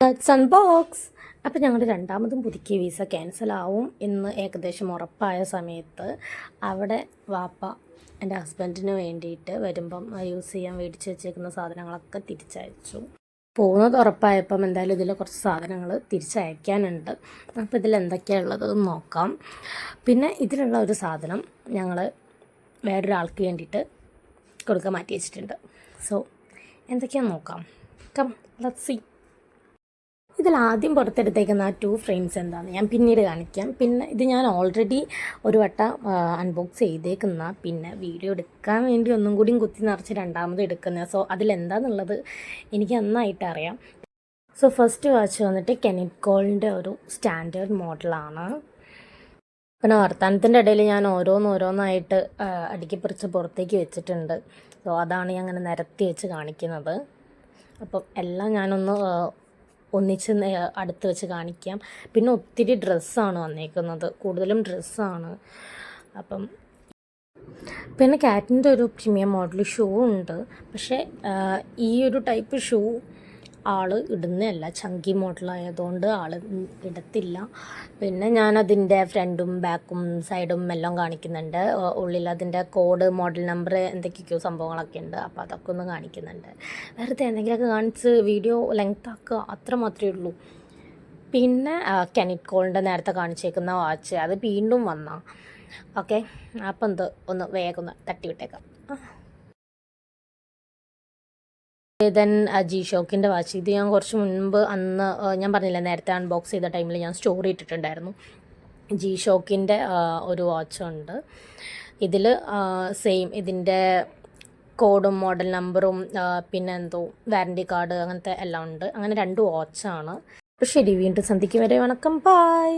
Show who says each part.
Speaker 1: Unbox. അപ്പോൾ ഞങ്ങളുടെ രണ്ടാമതും പുതുക്കിയ വിസ ക്യാൻസലാവും എന്ന് ഏകദേശം ഉറപ്പായ സമയത്ത് അവിടെ വാപ്പ എൻ്റെ ഹസ്ബൻഡിന് വേണ്ടിയിട്ട് വരുമ്പം യൂസ് ചെയ്യാൻ മേടിച്ച് വെച്ചേക്കുന്ന സാധനങ്ങളൊക്കെ തിരിച്ചയച്ചു. പോകുന്നത് ഉറപ്പായപ്പം എന്തായാലും ഇതിൽ കുറച്ച് സാധനങ്ങൾ തിരിച്ചയക്കാനുണ്ട്. അപ്പോൾ ഇതിൽ എന്തൊക്കെയാണ് ഉള്ളത് നോക്കാം. പിന്നെ ഇതിലുള്ള ഒരു സാധനം ഞങ്ങൾ വേറൊരാൾക്ക് വേണ്ടിയിട്ട് കൊടുക്കാൻ മാറ്റി വെച്ചിട്ടുണ്ട്. സോ എന്തൊക്കെയാണെന്ന് നോക്കാം. Come let's see. ഇതിൽ ആദ്യം പുറത്തെടുത്തേക്കുന്ന 2 ഫ്രെയിംസ് എന്താണെന്ന് ഞാൻ പിന്നീട് കാണിക്കാം. പിന്നെ ഇത് ഞാൻ ഓൾറെഡി ഒരു വട്ടം അൺബോക്സ് ചെയ്തേക്കുന്ന, പിന്നെ വീഡിയോ എടുക്കാൻ വേണ്ടി ഒന്നും കൂടി കുത്തി നിറച്ച് രണ്ടാമത് എടുക്കുന്നത്. സോ അതിലെന്താണെന്നുള്ളത് എനിക്ക് നന്നായിട്ട് അറിയാം. സോ ഫസ്റ്റ് വാച്ച് വന്നിട്ട് കെനിറ്റ് കോളിൻ്റെ ഒരു സ്റ്റാൻഡേർഡ് മോഡലാണ്. പിന്നെ വർത്തമാനത്തിൻ്റെ ഇടയിൽ ഞാൻ ഓരോന്നായിട്ട് അടുക്കിപ്പറിച്ച് പുറത്തേക്ക് വെച്ചിട്ടുണ്ട്. സോ അതാണ് ഞാൻ അങ്ങനെ നിരത്തി വെച്ച് കാണിക്കുന്നത്. അപ്പം എല്ലാം ഞാനൊന്ന് ഒന്നിച്ച് അടുത്ത് വെച്ച് കാണിക്കാം. പിന്നെ ഒത്തിരി ഡ്രസ്സാണ് വന്നേക്കുന്നത്, കൂടുതലും ഡ്രസ്സാണ്. അപ്പം പിന്നെ കാറ്റിൻ്റെ ഒരു പ്രീമിയം മോഡൽ ഷൂ ഉണ്ട്. പക്ഷേ ഈ ഒരു ടൈപ്പ് ഷൂ ആൾ ഇടുന്നതല്ല, ചങ്കി മോഡലായതുകൊണ്ട് ആൾ ഇടത്തില്ല. പിന്നെ ഞാനതിൻ്റെ ഫ്രണ്ടും ബാക്കും സൈഡും എല്ലാം കാണിക്കുന്നുണ്ട്. ഉള്ളിൽ അതിൻ്റെ കോഡ്, മോഡൽ നമ്പർ, എന്തൊക്കെയൊക്കെയോ സംഭവങ്ങളൊക്കെ ഉണ്ട്. അപ്പോൾ അതൊക്കെ ഒന്ന് കാണിക്കുന്നുണ്ട്. വെറുതെ എന്തെങ്കിലുമൊക്കെ കാണിച്ച് വീഡിയോ ലെങ്ത് ആക്കുക, അത്ര മാത്രമേ ഉള്ളൂ. പിന്നെ കെനിറ്റ് കോളിൻ്റെ നേരത്തെ കാണിച്ചേക്കുന്ന വാച്ച് അത് വീണ്ടും വന്നാൽ ഓക്കെ. അപ്പം ഒന്ന് വേഗം തട്ടി വിട്ടേക്കാം. ദെൻ ജി ഷോക്കിൻ്റെ വാച്ച്. ഇത് ഞാൻ കുറച്ച് മുൻപ് അന്ന് ഞാൻ പറഞ്ഞില്ല, നേരത്തെ അൺബോക്സ് ചെയ്ത ടൈമിൽ ഞാൻ സ്റ്റോറി ഇട്ടിട്ടുണ്ടായിരുന്നു. ജി ഷോക്കിൻ്റെ ഒരു വാച്ചുണ്ട്. ഇതിൽ സെയിം ഇതിൻ്റെ കോഡും മോഡൽ നമ്പറും പിന്നെ വാറൻറ്റി കാർഡ് അങ്ങനത്തെ എല്ലാം ഉണ്ട്. അങ്ങനെ 2 വാച്ചാണ്. ശരി, വീണ്ടും സന്ധിക്ക് വരെ വണക്കം, ബൈ.